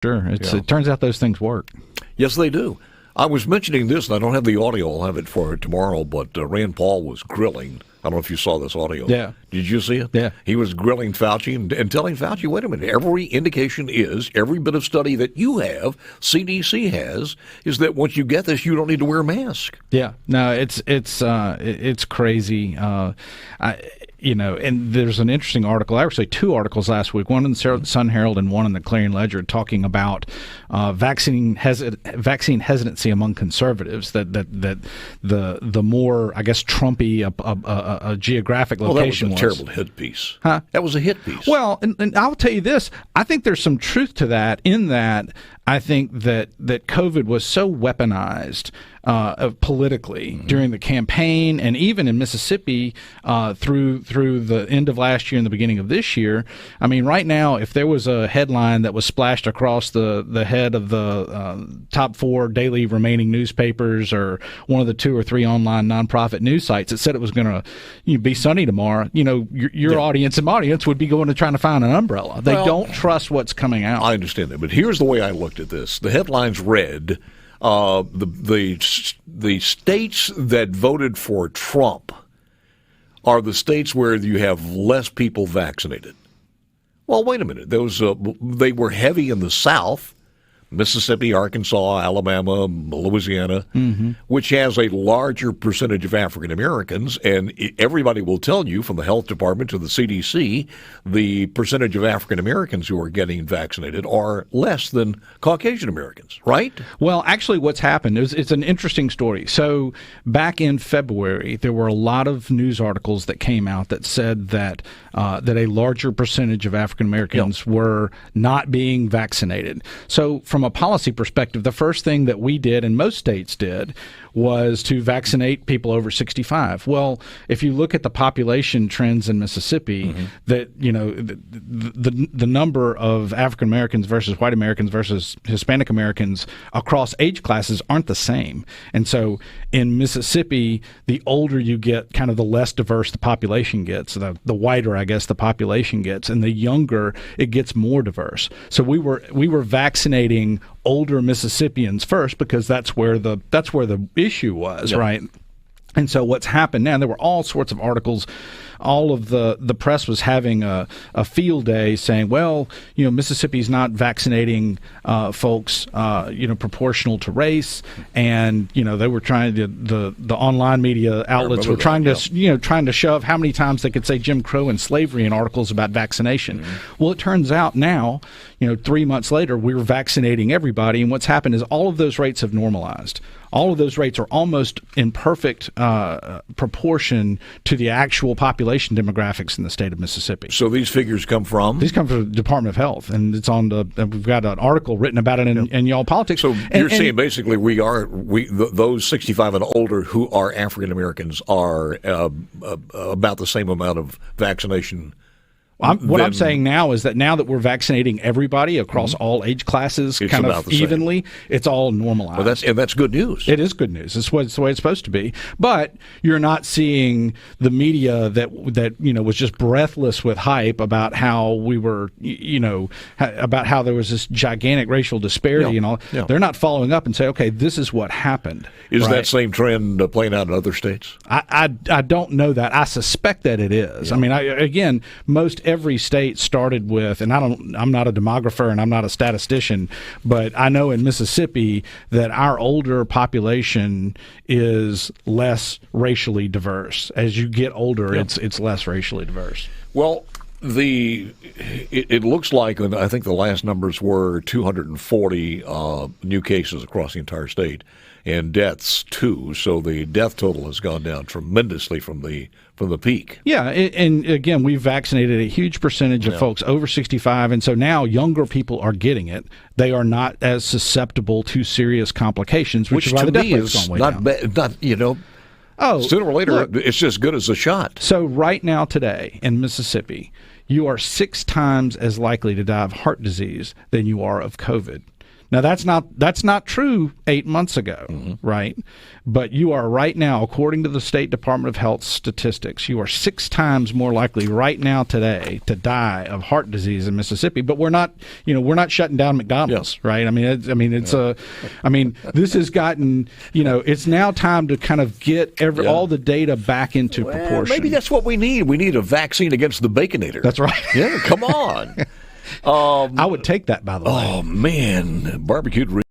Sure. It turns out those things work. Yes, they do. I was mentioning this, and I don't have the audio. I'll have it for tomorrow, but Rand Paul was grilling. I don't know if you saw this audio. Yeah. Did you see it? Yeah. He was grilling Fauci and telling Fauci, wait a minute, every indication is, every bit of study that you have, CDC has, is that once you get this, you don't need to wear a mask. Yeah. No, it's crazy. And there's an interesting article, actually two articles last week, one in the Sun Herald and one in the Clarion Ledger, talking about vaccine hesitancy among conservatives, that the more, I guess, Trumpy a geographic location was. That was a terrible hit piece. Huh? That was a hit piece. Well, and I'll tell you this, I think there's some truth to that, in that I think that COVID was so weaponized politically during the campaign, and even in Mississippi through the end of last year and the beginning of this year. I mean, right now, if there was a headline that was splashed across the head of the top 4 daily remaining newspapers, or one of the 2 or 3 online nonprofit news sites that said it was going to be sunny tomorrow, your audience and my audience would be going to trying to find an umbrella. They don't trust what's coming out. I understand that, but here's the way I looked at this. The headlines read, the states that voted for Trump are the states where you have less people vaccinated. Well, wait a minute. They were heavy in the South, Mississippi, Arkansas, Alabama, Louisiana, which has a larger percentage of African Americans, and everybody will tell you, from the health department to the CDC, the percentage of African Americans who are getting vaccinated are less than Caucasian Americans, right? Well, actually, what's happened is it's an interesting story. So back in February, there were a lot of news articles that came out that said that a larger percentage of African Americans were not being vaccinated. So from a policy perspective, the first thing that we did, and most states did, was to vaccinate people over 65. Well, if you look at the population trends in Mississippi, that the number of African Americans versus white Americans versus Hispanic Americans across age classes aren't the same. And so in Mississippi, the older you get, kind of the less diverse the population gets, the whiter, I guess, the population gets, and the younger it gets more diverse. So we were vaccinating older Mississippians first, because that's where the issue was, right? And so what's happened now, there were all sorts of articles. All of the press was having a field day saying, well, Mississippi's not vaccinating folks, proportional to race, and they were trying to the online media outlets were trying to shove how many times they could say Jim Crow and slavery in articles about vaccination. Well, it turns out now, 3 months later, we're vaccinating everybody, and what's happened is all of those rates have normalized. All of those rates are almost in perfect proportion to the actual population demographics in the state of Mississippi. So these figures come from? These come from the Department of Health, and it's on we've got an article written about it in Y'all Politics. So you're saying basically those 65 and older who are African Americans are about the same amount of vaccination. What I'm saying now is that now that we're vaccinating everybody across all age classes kind of evenly, it's all normalized. Well, that's good news. It is good news. It's the way it's supposed to be. But you're not seeing the media that was just breathless with hype about how we were, about how there was this gigantic racial disparity and all. Yeah. They're not following up and say, okay, this is what happened. Is that same trend playing out in other states? I don't know that. I suspect that it is. Yeah. I mean, again, most every state started with, and I'm not a demographer and I'm not a statistician, but I know in Mississippi that our older population is less racially diverse. As you get older, it's less racially diverse. Well, it looks like, and I think the last numbers were 240 new cases across the entire state, and deaths too. So the death total has gone down tremendously from the peak. Yeah, and again, we've vaccinated a huge percentage of folks over 65, and so now younger people are getting it. They are not as susceptible to serious complications, which is why the death rate's gone way down. Sooner or later, it's just good as a shot. So right now today in Mississippi, you are 6 times as likely to die of heart disease than you are of COVID. Now that's not true 8 months ago, right? But you are right now, according to the State Department of Health statistics, you are 6 times more likely right now today to die of heart disease in Mississippi. But we're not shutting down McDonald's, right? I mean, this has gotten, it's now time to kind of get all the data back into proportion. Maybe that's what we need. We need a vaccine against the Baconator. That's right. Yeah, come on. I would take that, by the way. Oh, man. Barbecued